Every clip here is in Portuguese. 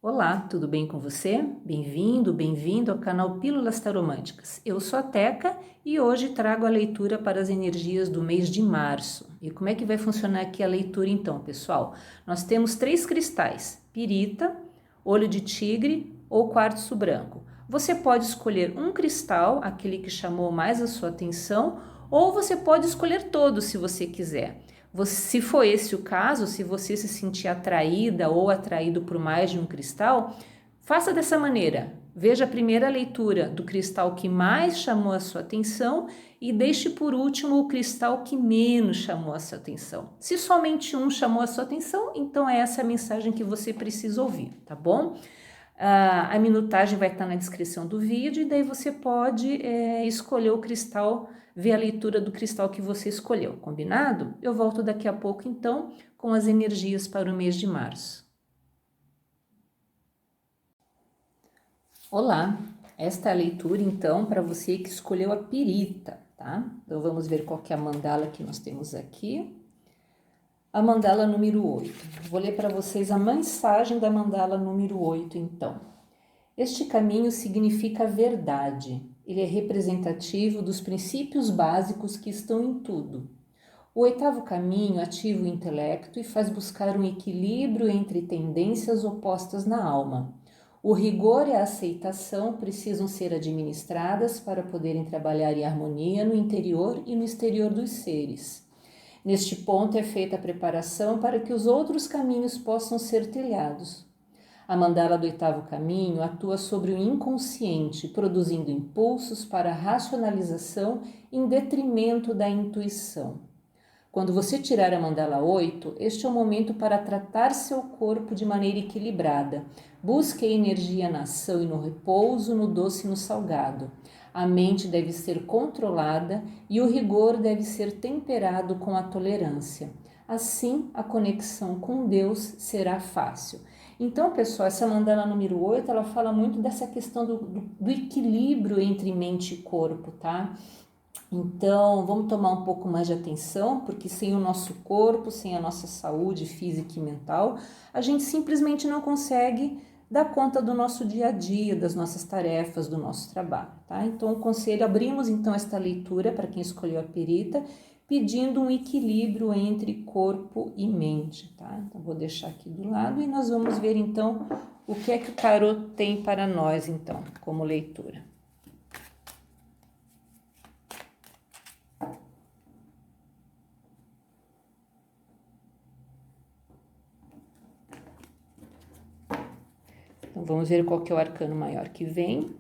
Olá, tudo bem com você? Bem-vindo ao canal Pílulas Taromânticas. Eu sou a Teca e hoje trago a leitura para as energias do mês de março. E como é que vai funcionar aqui a leitura então, pessoal? Nós temos 3 cristais: pirita, olho de tigre ou quartzo branco. Você pode escolher um cristal, aquele que chamou mais a sua atenção, ou você pode escolher todos se você quiser. Se for esse o caso, se você se sentir atraída ou atraído por mais de um cristal, faça dessa maneira. Veja a primeira leitura do cristal que mais chamou a sua atenção e deixe por último o cristal que menos chamou a sua atenção. Se somente um chamou a sua atenção, então é essa a mensagem que você precisa ouvir, tá bom? A minutagem vai estar na descrição do vídeo e daí você pode escolher o cristal, ver a leitura do cristal que você escolheu, combinado? Eu volto daqui a pouco então com as energias para o mês de março. Olá, esta é a leitura então para você que escolheu a pirita, tá? Então vamos ver qual que é a mandala que nós temos aqui. A mandala número 8. Vou ler para vocês a mensagem da mandala número 8, então. Este caminho significa verdade. Ele é representativo dos princípios básicos que estão em tudo. O 8º caminho ativa o intelecto e faz buscar um equilíbrio entre tendências opostas na alma. O rigor e a aceitação precisam ser administradas para poderem trabalhar em harmonia no interior e no exterior dos seres. Neste ponto é feita a preparação para que os outros caminhos possam ser trilhados. A mandala do 8º caminho atua sobre o inconsciente, produzindo impulsos para a racionalização em detrimento da intuição. Quando você tirar a mandala 8, este é o momento para tratar seu corpo de maneira equilibrada. Busque a energia na ação e no repouso, no doce e no salgado. A mente deve ser controlada e o rigor deve ser temperado com a tolerância. Assim, a conexão com Deus será fácil. Então, pessoal, essa mandala número 8, ela fala muito dessa questão do equilíbrio entre mente e corpo, tá? Então, vamos tomar um pouco mais de atenção, porque sem o nosso corpo, sem a nossa saúde física e mental, a gente simplesmente não consegue dar conta do nosso dia a dia, das nossas tarefas, do nosso trabalho, tá? Então, o conselho, abrimos então esta leitura para quem escolheu a pirita, pedindo um equilíbrio entre corpo e mente, tá? Então, vou deixar aqui do lado e nós vamos ver então o que é que o tarot tem para nós então, como leitura. Então, vamos ver qual que é o arcano maior que vem.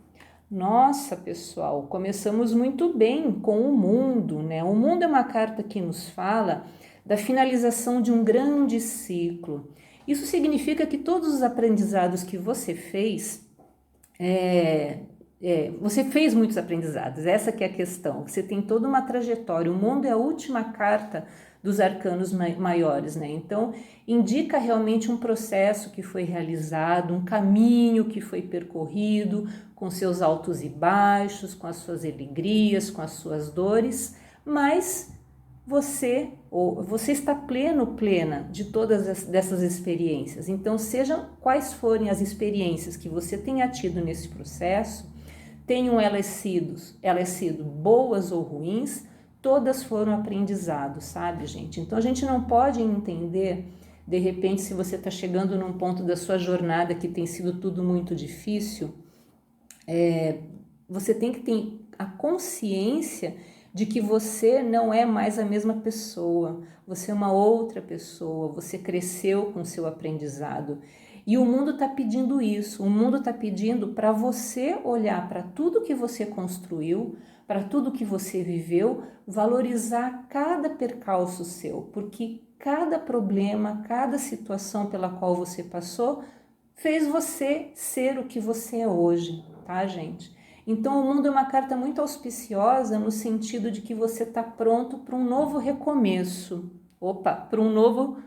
Nossa, pessoal, começamos muito bem com o mundo, né? O mundo é uma carta que nos fala da finalização de um grande ciclo. Isso significa que todos os aprendizados que você fez, você fez muitos aprendizados, essa que é a questão. Você tem toda uma trajetória, o mundo é a última carta dos arcanos maiores, né? Então, indica realmente um processo que foi realizado, um caminho que foi percorrido, com seus altos e baixos, com as suas alegrias, com as suas dores, mas você está plena de todas dessas experiências. Então, sejam quais forem as experiências que você tenha tido nesse processo, tenham elas sido boas ou ruins, todas foram aprendizados, sabe, gente? Então a gente não pode entender, de repente, se você está chegando num ponto da sua jornada que tem sido tudo muito difícil, você tem que ter a consciência de que você não é mais a mesma pessoa, você é uma outra pessoa, você cresceu com o seu aprendizado. E o mundo está pedindo isso, o mundo está pedindo para você olhar para tudo que você construiu, para tudo que você viveu, valorizar cada percalço seu, porque cada problema, cada situação pela qual você passou, fez você ser o que você é hoje, tá, gente? Então, o mundo é uma carta muito auspiciosa no sentido de que você está pronto para um novo recomeço. Opa, para um novo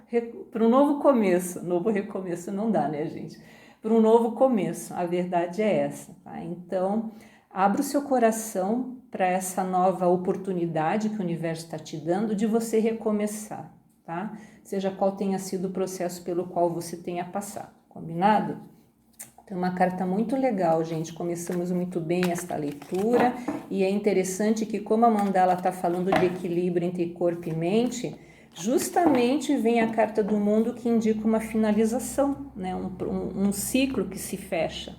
começo. Novo recomeço não dá, né, gente? Para um novo começo, a verdade é essa, tá? Então, abra o seu coração para essa nova oportunidade que o universo está te dando de você recomeçar, tá? Seja qual tenha sido o processo pelo qual você tenha passado, combinado? Então, uma carta muito legal, gente. Começamos muito bem esta leitura e é interessante que, como a mandala está falando de equilíbrio entre corpo e mente, justamente vem a carta do mundo que indica uma finalização, né? Um ciclo que se fecha.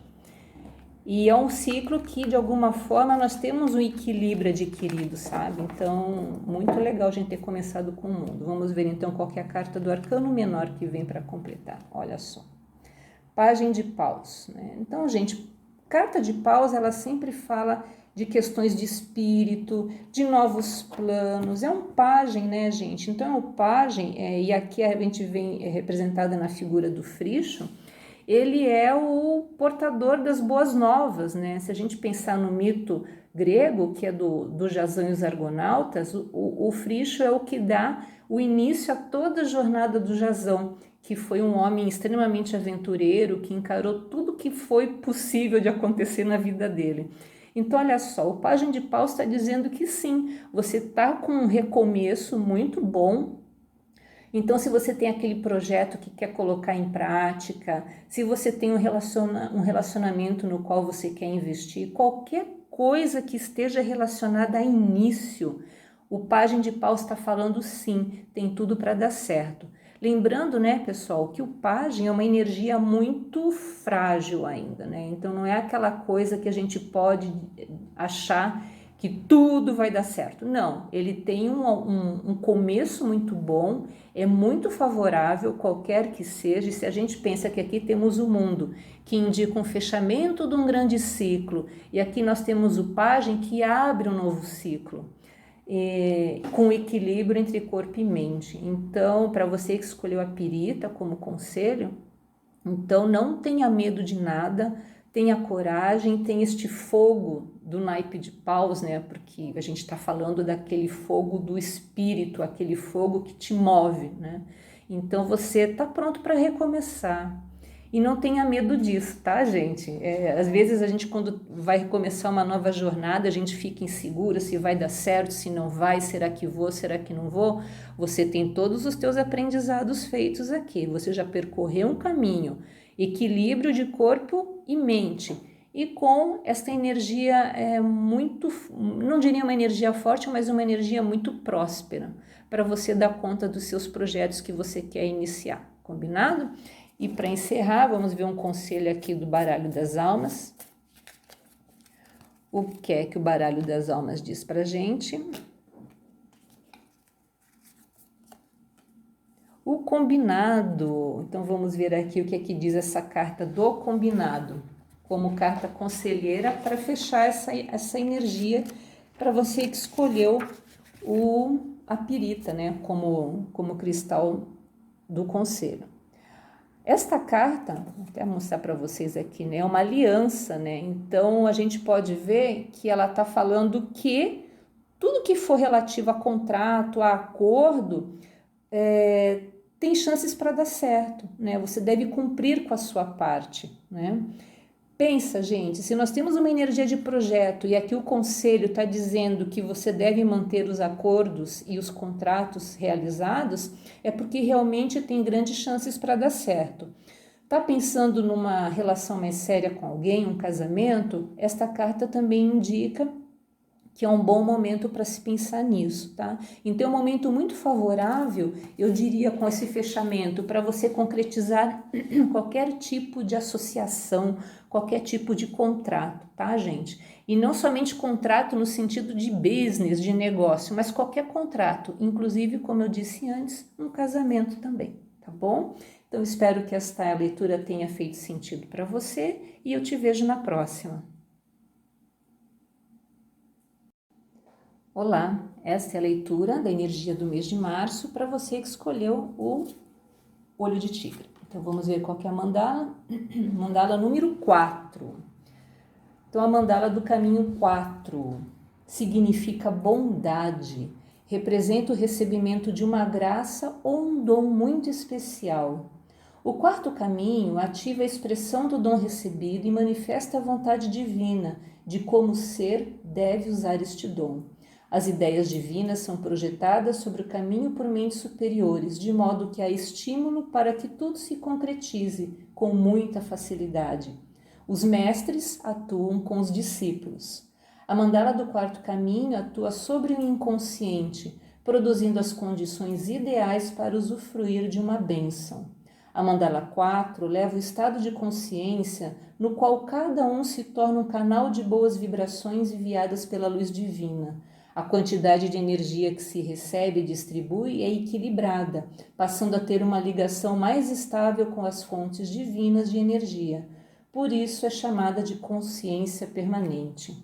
E é um ciclo que, de alguma forma, nós temos um equilíbrio adquirido, sabe? Então, muito legal a gente ter começado com o mundo. Vamos ver, então, qual que é a carta do arcano menor que vem para completar. Olha só. Pajem de paus, né? Então, gente, carta de paus, ela sempre fala de questões de espírito, de novos planos. É um pajem, né, gente? Então, é o pajem, e aqui a gente vem representada na figura do Fricho, ele é o portador das boas novas, né? Se a gente pensar no mito grego, que é do Jasão e os Argonautas, o Fricho é o que dá o início a toda a jornada do Jasão, que foi um homem extremamente aventureiro, que encarou tudo que foi possível de acontecer na vida dele. Então, olha só, o Pajem de Paus está dizendo que sim, você está com um recomeço muito bom. Então, se você tem aquele projeto que quer colocar em prática, se você tem um relacionamento no qual você quer investir, qualquer coisa que esteja relacionada a início, o Pajem de Paus está falando sim, tem tudo para dar certo. Lembrando, né, pessoal, que o pajem é uma energia muito frágil ainda, né? Então não é aquela coisa que a gente pode achar que tudo vai dar certo. Não, ele tem um começo muito bom, é muito favorável, qualquer que seja, e se a gente pensa que aqui temos o mundo, que indica um fechamento de um grande ciclo, e aqui nós temos o pajem que abre um novo ciclo. Com equilíbrio entre corpo e mente. Então, para você que escolheu a pirita como conselho, então não tenha medo de nada, tenha coragem, tenha este fogo do naipe de paus, né? Porque a gente está falando daquele fogo do espírito, aquele fogo que te move, né? Então você está pronto para recomeçar. E não tenha medo disso, tá, gente? Às vezes a gente, quando vai começar uma nova jornada, a gente fica insegura se vai dar certo, se não vai, será que vou, será que não vou? Você tem todos os teus aprendizados feitos aqui, você já percorreu um caminho, equilíbrio de corpo e mente, e com esta energia muito, não diria uma energia forte, mas uma energia muito próspera, para você dar conta dos seus projetos que você quer iniciar, combinado? E para encerrar, vamos ver um conselho aqui do baralho das almas. O que é que o baralho das almas diz para a gente? O combinado. Então, vamos ver aqui o que é que diz essa carta do combinado, como carta conselheira para fechar essa energia para você que escolheu a pirita, né, como cristal do conselho. Esta carta, vou até mostrar para vocês aqui, né, é uma aliança, né? Então a gente pode ver que ela está falando que tudo que for relativo a contrato, a acordo, tem chances para dar certo, né? Você deve cumprir com a sua parte, né? Pensa, gente, se nós temos uma energia de projeto e aqui o conselho está dizendo que você deve manter os acordos e os contratos realizados, é porque realmente tem grandes chances para dar certo. Está pensando numa relação mais séria com alguém, um casamento? Esta carta também indica que é um bom momento para se pensar nisso, tá? Então é um momento muito favorável, eu diria, com esse fechamento, para você concretizar qualquer tipo de associação, qualquer tipo de contrato, tá, gente? E não somente contrato no sentido de business, de negócio, mas qualquer contrato, inclusive, como eu disse antes, um casamento também, tá bom? Então espero que esta leitura tenha feito sentido para você e eu te vejo na próxima. Olá, esta é a leitura da energia do mês de março para você que escolheu o olho de tigre. Então vamos ver qual que é a mandala. Mandala número 4. Então a mandala do caminho 4 significa bondade, representa o recebimento de uma graça ou um dom muito especial. O quarto caminho ativa a expressão do dom recebido e manifesta a vontade divina de como o ser deve usar este dom. As ideias divinas são projetadas sobre o caminho por mentes superiores, de modo que há estímulo para que tudo se concretize com muita facilidade. Os mestres atuam com os discípulos. A mandala do quarto caminho atua sobre o inconsciente, produzindo as condições ideais para usufruir de uma bênção. A mandala 4 leva o estado de consciência no qual cada um se torna um canal de boas vibrações enviadas pela luz divina. A quantidade de energia que se recebe e distribui é equilibrada, passando a ter uma ligação mais estável com as fontes divinas de energia. Por isso é chamada de consciência permanente.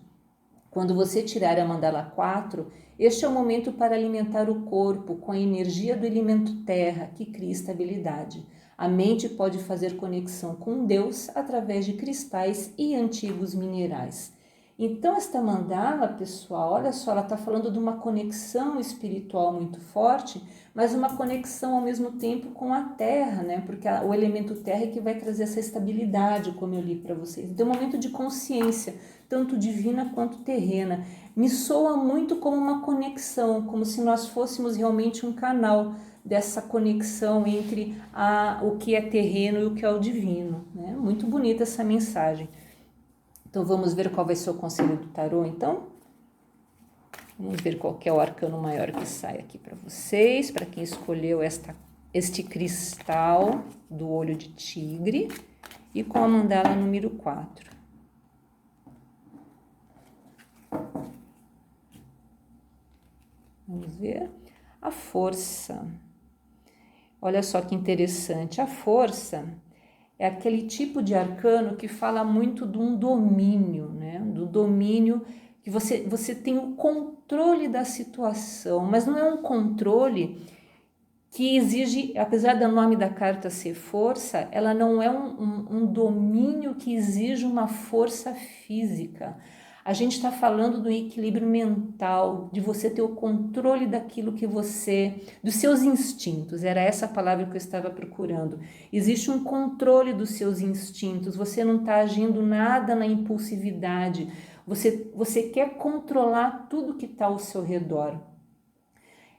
Quando você tirar a mandala 4, este é o momento para alimentar o corpo com a energia do elemento terra, que cria estabilidade. A mente pode fazer conexão com Deus através de cristais e antigos minerais. Então, esta mandala, pessoal, olha só, ela está falando de uma conexão espiritual muito forte, mas uma conexão ao mesmo tempo com a terra, né? Porque o elemento terra é que vai trazer essa estabilidade, como eu li para vocês. Então, um momento de consciência, tanto divina quanto terrena. Me soa muito como uma conexão, como se nós fôssemos realmente um canal dessa conexão entre o que é terreno e o que é o divino, né? Muito bonita essa mensagem. Então vamos ver qual vai ser o conselho do tarô, então? Vamos ver qual que é o arcano maior que sai aqui para vocês, para quem escolheu este cristal do olho de tigre e com a mandala número 4. Vamos ver. A força. Olha só que interessante. A força é aquele tipo de arcano que fala muito de um domínio, né? Do domínio que você tem o controle da situação, mas não é um controle que exige, apesar do nome da carta ser força, ela não é um domínio que exige uma força física. A gente está falando do equilíbrio mental, de você ter o controle daquilo que dos seus instintos, era essa a palavra que eu estava procurando. Existe um controle dos seus instintos, você não está agindo nada na impulsividade, você quer controlar tudo que está ao seu redor.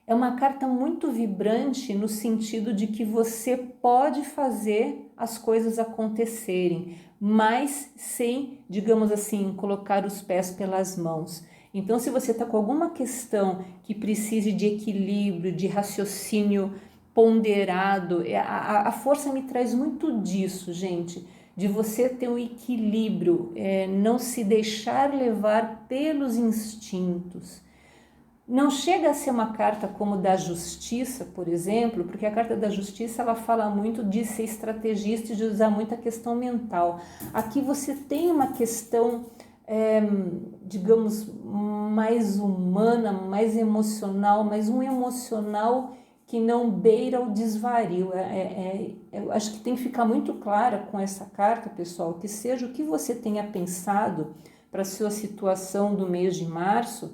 É uma carta muito vibrante no sentido de que você pode fazer as coisas acontecerem, mas sem, digamos assim, colocar os pés pelas mãos. Então, se você está com alguma questão que precise de equilíbrio, de raciocínio ponderado, a força me traz muito disso, gente, de você ter um equilíbrio, não se deixar levar pelos instintos. Não chega a ser uma carta como da justiça, por exemplo, porque a carta da justiça ela fala muito de ser estrategista e de usar muita questão mental. Aqui você tem uma questão, digamos, mais humana, mais emocional, mas um emocional que não beira o desvario. Eu acho que tem que ficar muito clara com essa carta, pessoal, que seja o que você tenha pensado para a sua situação do mês de março,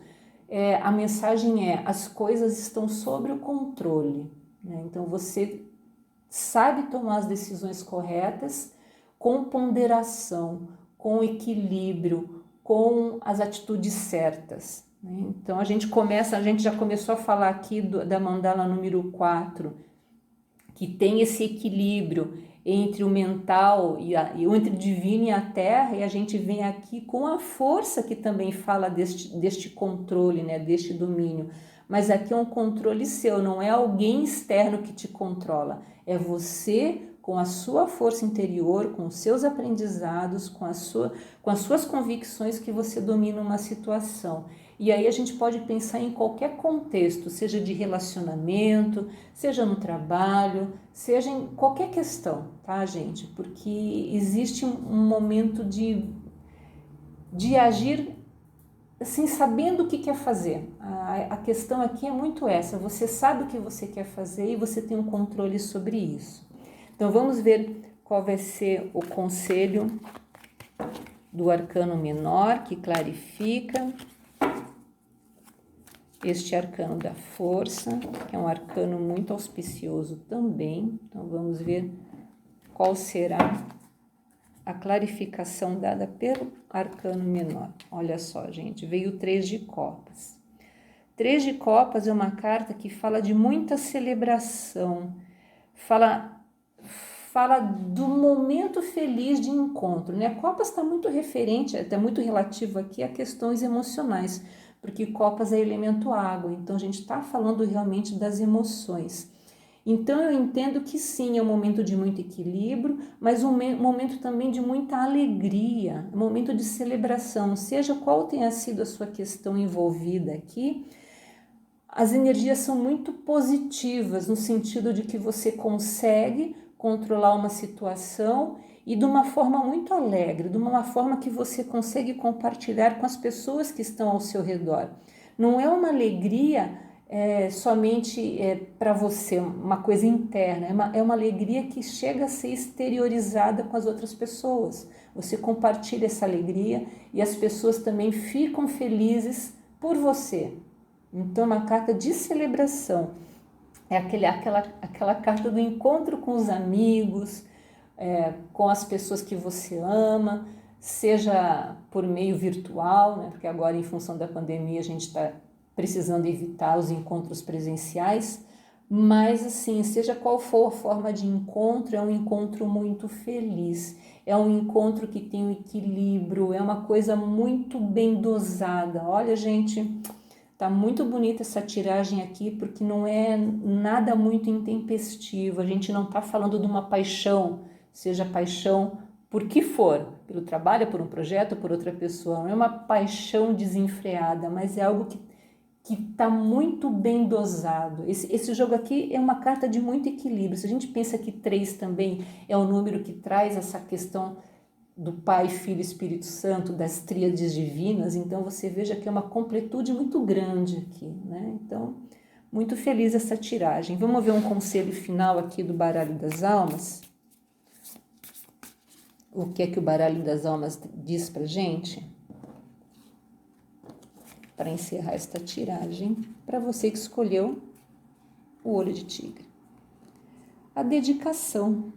a mensagem as coisas estão sob o controle, né? Então você sabe tomar as decisões corretas com ponderação, com equilíbrio, com as atitudes certas, né? Então a gente já começou a falar aqui da mandala número 4, que tem esse equilíbrio entre o mental e entre o divino e a terra, e a gente vem aqui com a força que também fala deste controle, né, deste domínio. Mas aqui é um controle seu, não é alguém externo que te controla, é você com a sua força interior, com os seus aprendizados, com as suas convicções que você domina uma situação. E aí a gente pode pensar em qualquer contexto, seja de relacionamento, seja no trabalho, seja em qualquer questão, tá, gente? Porque existe um momento de agir assim, sabendo o que quer fazer. A questão aqui é muito essa, você sabe o que você quer fazer e você tem um controle sobre isso. Então vamos ver qual vai ser o conselho do arcano menor, que clarifica este arcano da força, que é um arcano muito auspicioso também. Então vamos ver qual será a clarificação dada pelo arcano menor. Olha só, gente, veio o 3 de copas. 3 de copas é uma carta que fala de muita celebração, fala fala do momento feliz de encontro, né? Copas está muito referente, está muito relativo aqui a questões emocionais, porque Copas é elemento água, então a gente está falando realmente das emoções. Então eu entendo que sim, é um momento de muito equilíbrio, mas um momento também de muita alegria, um momento de celebração, seja qual tenha sido a sua questão envolvida aqui. As energias são muito positivas, no sentido de que você consegue controlar uma situação e de uma forma muito alegre, de uma forma que você consegue compartilhar com as pessoas que estão ao seu redor. Não é uma alegria somente para você, uma coisa interna, é uma alegria que chega a ser exteriorizada com as outras pessoas. Você compartilha essa alegria e as pessoas também ficam felizes por você. Então, é uma carta de celebração, é aquela carta do encontro com os amigos, com as pessoas que você ama, seja por meio virtual, né? Porque agora, em função da pandemia, a gente está precisando evitar os encontros presenciais, mas assim, seja qual for a forma de encontro, é um encontro muito feliz, é um encontro que tem um equilíbrio, é uma coisa muito bem dosada. Olha, gente, tá muito bonita essa tiragem aqui, porque não é nada muito intempestivo, a gente não tá falando de uma paixão, seja paixão por que for, pelo trabalho, por um projeto, por outra pessoa, não é uma paixão desenfreada, mas é algo que está muito bem dosado. Esse jogo aqui é uma carta de muito equilíbrio. Se a gente pensa que 3 também é o número que traz essa questão do Pai, Filho e Espírito Santo, das tríades divinas, então você veja que é uma completude muito grande aqui, né? Então, muito feliz essa tiragem. Vamos ver um conselho final aqui do Baralho das Almas. O que é que o Baralho das Almas diz pra gente? Para encerrar esta tiragem, para você que escolheu o olho de tigre. A dedicação.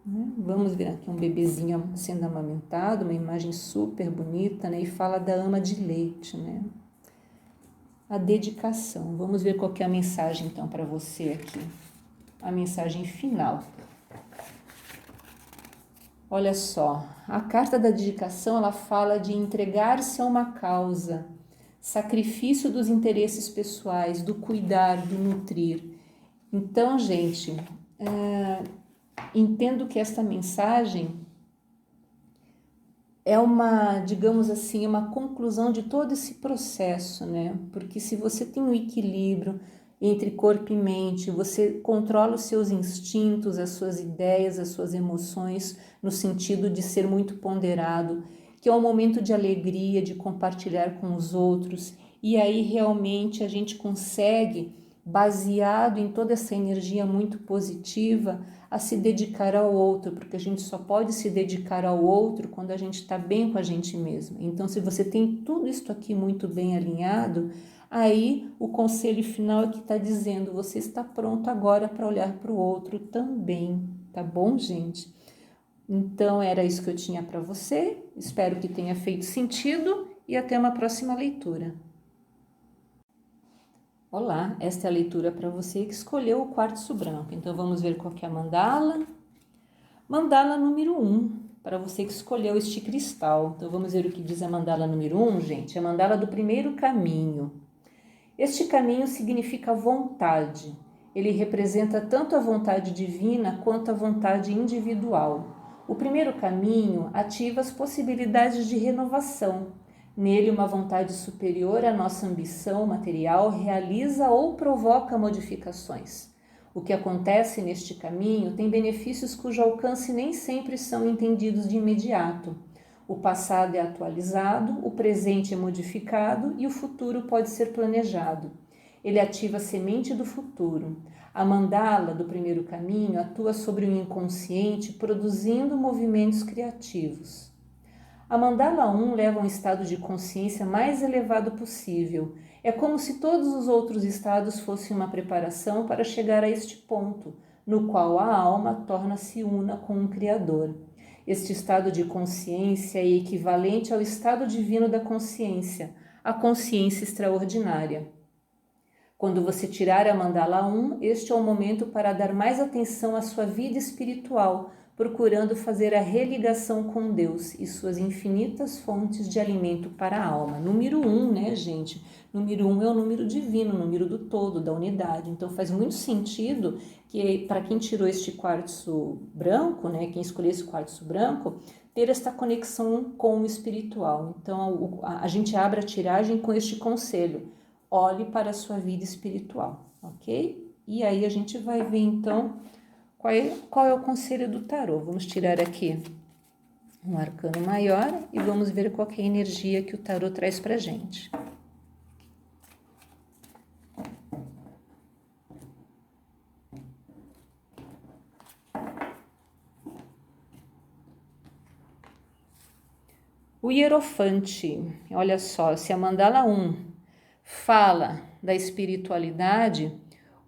Vamos ver aqui um bebezinho sendo amamentado, uma imagem super bonita, né? E fala da ama de leite, né? A dedicação. Vamos ver qual que é a mensagem então para você aqui. A mensagem final. Olha só, a carta da dedicação, ela fala de entregar-se a uma causa, sacrifício dos interesses pessoais, do cuidar, do nutrir. Então, gente, entendo que esta mensagem é uma, digamos assim, uma conclusão de todo esse processo, né? Porque se você tem um equilíbrio entre corpo e mente, você controla os seus instintos, as suas ideias, as suas emoções, no sentido de ser muito ponderado, que é um momento de alegria, de compartilhar com os outros, e aí realmente a gente consegue, baseado em toda essa energia muito positiva, a se dedicar ao outro, porque a gente só pode se dedicar ao outro quando a gente está bem com a gente mesmo. Então, se você tem tudo isso aqui muito bem alinhado, aí o conselho final é que está dizendo, você está pronto agora para olhar para o outro também, tá bom, gente? Então, era isso que eu tinha para você, espero que tenha feito sentido e até uma próxima leitura. Olá, esta é a leitura para você que escolheu o quartzo branco. Então, vamos ver qual que é a mandala. Mandala número 1, para você que escolheu este cristal. Então, vamos ver o que diz a mandala número 1, gente. A mandala do primeiro caminho. Este caminho significa vontade. Ele representa tanto a vontade divina quanto a vontade individual. O primeiro caminho ativa as possibilidades de renovação. Nele, uma vontade superior à nossa ambição material realiza ou provoca modificações. O que acontece neste caminho tem benefícios cujo alcance nem sempre são entendidos de imediato. O passado é atualizado, o presente é modificado e o futuro pode ser planejado. Ele ativa a semente do futuro. A mandala do primeiro caminho atua sobre o inconsciente, produzindo movimentos criativos. A mandala 1 leva a um estado de consciência mais elevado possível. É como se todos os outros estados fossem uma preparação para chegar a este ponto, no qual a alma torna-se una com um Criador. Este estado de consciência é equivalente ao estado divino da consciência, a consciência extraordinária. Quando você tirar a mandala 1, este é o momento para dar mais atenção à sua vida espiritual, procurando fazer a religação com Deus e suas infinitas fontes de alimento para a alma. Número 1, né, gente? Número 1 é o número divino, o número do todo, da unidade. Então faz muito sentido que, para quem tirou este quartzo branco, né, quem escolheu esse quartzo branco, ter esta conexão com o espiritual. Então a gente abre a tiragem com este conselho: olhe para a sua vida espiritual, ok? E aí a gente vai ver então qual é o conselho do tarô. Vamos tirar aqui um arcano maior e vamos ver qual é a energia que o tarô traz pra gente. O Hierofante, olha só, se a mandala 1 fala da espiritualidade,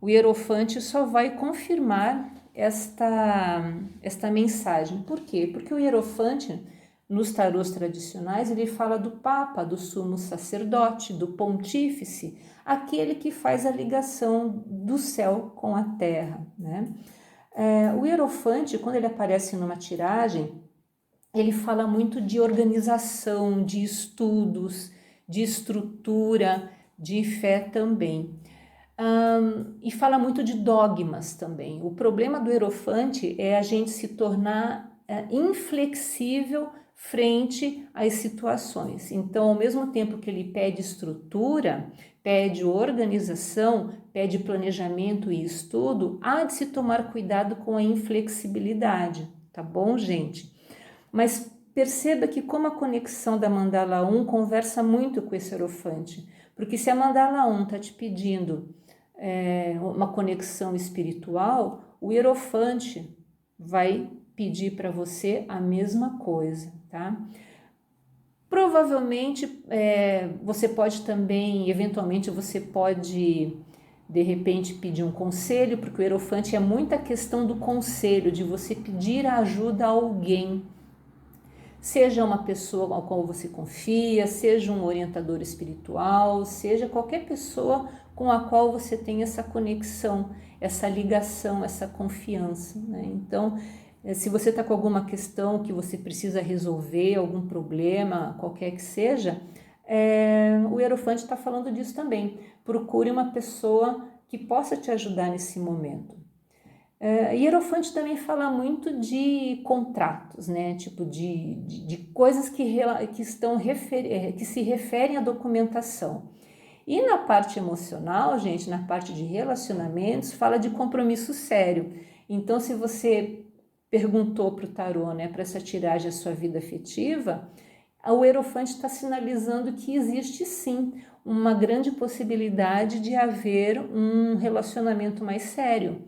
o Hierofante só vai confirmar esta mensagem. Por quê? Porque o Hierofante, nos tarôs tradicionais, ele fala do Papa, do sumo sacerdote, do pontífice, aquele que faz a ligação do céu com a terra, né? O Hierofante, quando ele aparece numa tiragem, ele fala muito de organização, de estudos, de estrutura, de fé também. E fala muito de dogmas também. O problema do Hierofante é a gente se tornar inflexível frente às situações. Então, ao mesmo tempo que ele pede estrutura, pede organização, pede planejamento e estudo, há de se tomar cuidado com a inflexibilidade, tá bom, gente? Mas perceba que como a conexão da mandala 1 conversa muito com esse Hierofante, porque se a mandala 1 está te pedindo uma conexão espiritual, o Hierofante vai pedir para você a mesma coisa, tá? Provavelmente você pode também, eventualmente você pode de repente pedir um conselho, porque o Hierofante é muita questão do conselho, de você pedir a ajuda a alguém. Seja uma pessoa a qual você confia, seja um orientador espiritual, seja qualquer pessoa com a qual você tem essa conexão, essa ligação, essa confiança, né? Então, se você está com alguma questão que você precisa resolver, algum problema, qualquer que seja, o Hierofante está falando disso também. Procure uma pessoa que possa te ajudar nesse momento. Hierofante também fala muito de contratos, né? Tipo de coisas que se referem à documentação. E na parte emocional, gente, na parte de relacionamentos, fala de compromisso sério. Então, se você perguntou para o tarô, né, para essa tiragem a sua vida afetiva, o Hierofante está sinalizando que existe sim uma grande possibilidade de haver um relacionamento mais sério.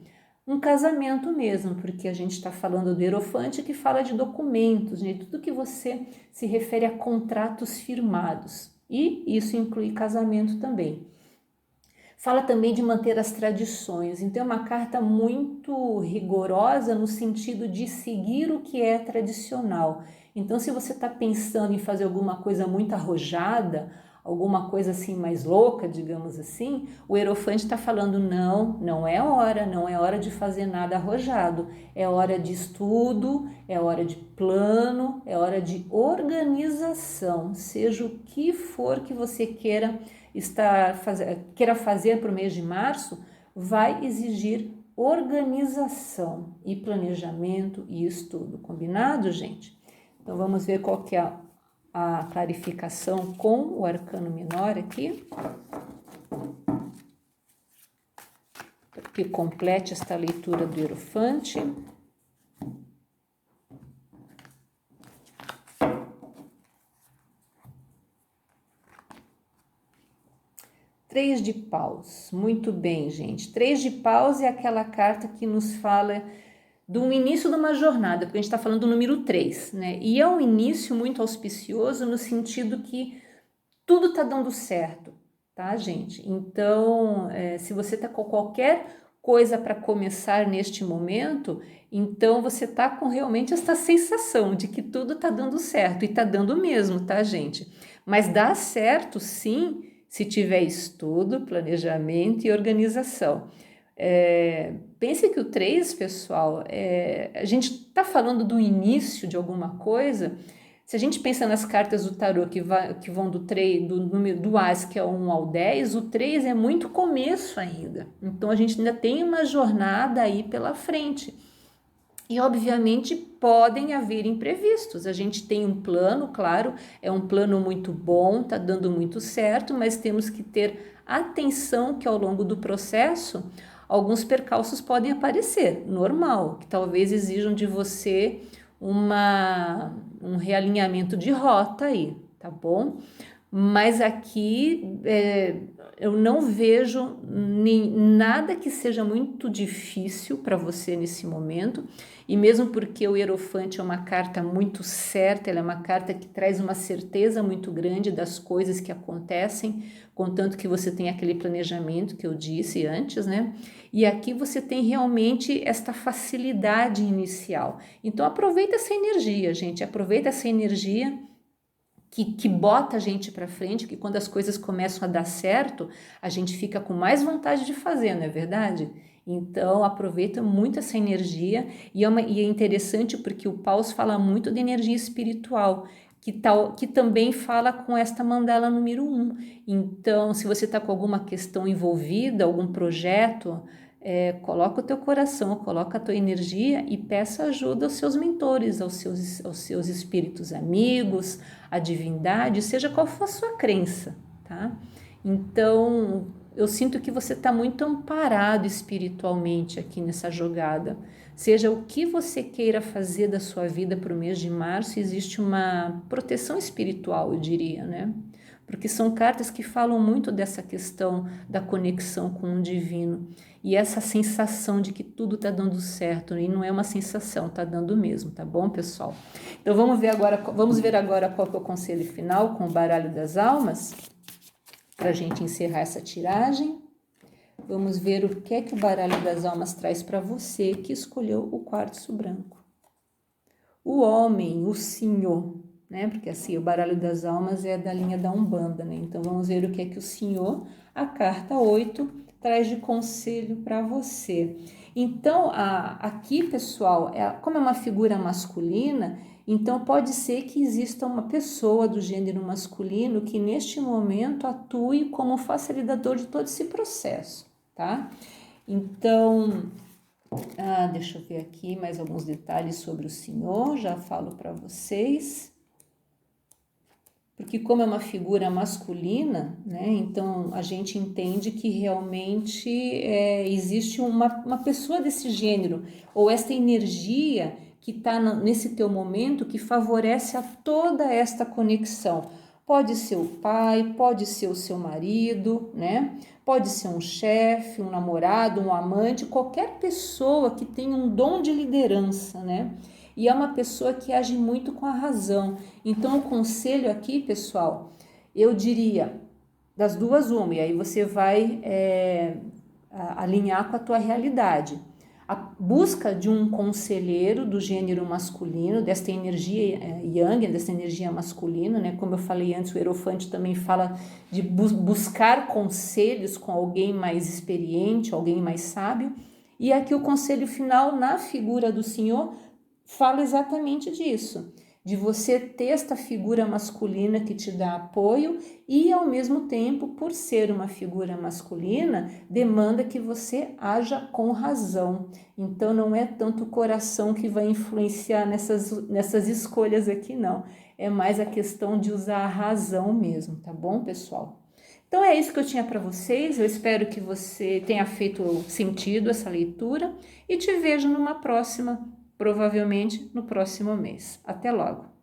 Um casamento mesmo, porque a gente está falando do Hierofante que fala de documentos, de tudo que você se refere a contratos firmados. E isso inclui casamento também. Fala também de manter as tradições, então é uma carta muito rigorosa no sentido de seguir o que é tradicional. Então, se você está pensando em fazer alguma coisa muito arrojada, alguma coisa assim mais louca, digamos assim, o Hierofante está falando não é hora de fazer nada arrojado, é hora de estudo, é hora de plano, é hora de organização, seja o que for que você queira fazer para o mês de março, vai exigir organização e planejamento e estudo, combinado, gente? Então vamos ver qual que é a clarificação com o arcano menor aqui, que complete esta leitura do Hierofante. Três de paus, muito bem, gente. Três de paus é aquela carta que nos fala do início de uma jornada, porque a gente está falando do número 3, né? E é um início muito auspicioso no sentido que tudo está dando certo, tá, gente? Então, se você está com qualquer coisa para começar neste momento, então você está com realmente essa sensação de que tudo está dando certo, e está dando mesmo, tá, gente? Mas dá certo, sim, se tiver estudo, planejamento e organização. pense que o 3, pessoal, a gente está falando do início de alguma coisa. Se a gente pensa nas cartas do tarô que vão do 3, do número do As, que é o 1 ao 10, o 3 é muito começo ainda. Então a gente ainda tem uma jornada aí pela frente. E obviamente podem haver imprevistos. A gente tem um plano, claro, é um plano muito bom, tá dando muito certo, mas temos que ter atenção que ao longo do processo alguns percalços podem aparecer, normal, que talvez exijam de você um realinhamento de rota aí, tá bom? Mas aqui eu não vejo nada que seja muito difícil para você nesse momento, e mesmo porque o Hierofante é uma carta muito certa, ela é uma carta que traz uma certeza muito grande das coisas que acontecem, contanto que você tem aquele planejamento que eu disse antes, né? E aqui você tem realmente esta facilidade inicial. Então aproveita essa energia, gente, aproveita essa energia que bota a gente para frente, que quando as coisas começam a dar certo, a gente fica com mais vontade de fazer, não é verdade? Então, aproveita muito essa energia, e é interessante porque o Paus fala muito de energia espiritual, que também fala com esta mandala número 1. Então, se você está com alguma questão envolvida, algum projeto, coloca o teu coração, coloca a tua energia e peça ajuda aos seus mentores, aos seus espíritos amigos, à divindade, seja qual for a sua crença, tá? Então, eu sinto que você está muito amparado espiritualmente aqui nessa jogada. Seja o que você queira fazer da sua vida para o mês de março, existe uma proteção espiritual, eu diria, né? Porque são cartas que falam muito dessa questão da conexão com o divino e essa sensação de que tudo está dando certo, e não é uma sensação, está dando mesmo, tá bom, pessoal? Então vamos ver agora qual que é o conselho final com o baralho das almas, para a gente encerrar essa tiragem. Vamos ver o que é que o baralho das almas traz para você que escolheu o quartzo branco. O homem, o senhor, né? Porque assim, o baralho das almas é da linha da Umbanda, né? Então vamos ver o que é que o senhor, a carta 8, traz de conselho para você. Então, aqui, pessoal, como é uma figura masculina, então pode ser que exista uma pessoa do gênero masculino que neste momento atue como facilitador de todo esse processo, tá? Então, deixa eu ver aqui mais alguns detalhes sobre o senhor, já falo para vocês. Porque como é uma figura masculina, né, então a gente entende que realmente existe uma pessoa desse gênero, ou esta energia que está nesse teu momento que favorece a toda esta conexão. Pode ser o pai, pode ser o seu marido, né? Pode ser um chefe, um namorado, um amante, qualquer pessoa que tenha um dom de liderança, né? E é uma pessoa que age muito com a razão. Então, o conselho aqui, pessoal, eu diria, das duas uma, e aí você vai alinhar com a tua realidade. A busca de um conselheiro do gênero masculino, desta energia yang, dessa energia masculina, né? Como eu falei antes, o Hierofante também fala de buscar conselhos com alguém mais experiente, alguém mais sábio. E aqui o conselho final, na figura do senhor, fala exatamente disso, de você ter esta figura masculina que te dá apoio e, ao mesmo tempo, por ser uma figura masculina, demanda que você haja com razão. Então, não é tanto o coração que vai influenciar nessas escolhas aqui, não. É mais a questão de usar a razão mesmo, tá bom, pessoal? Então, é isso que eu tinha para vocês. Eu espero que você tenha feito sentido essa leitura e te vejo numa próxima, provavelmente no próximo mês. Até logo!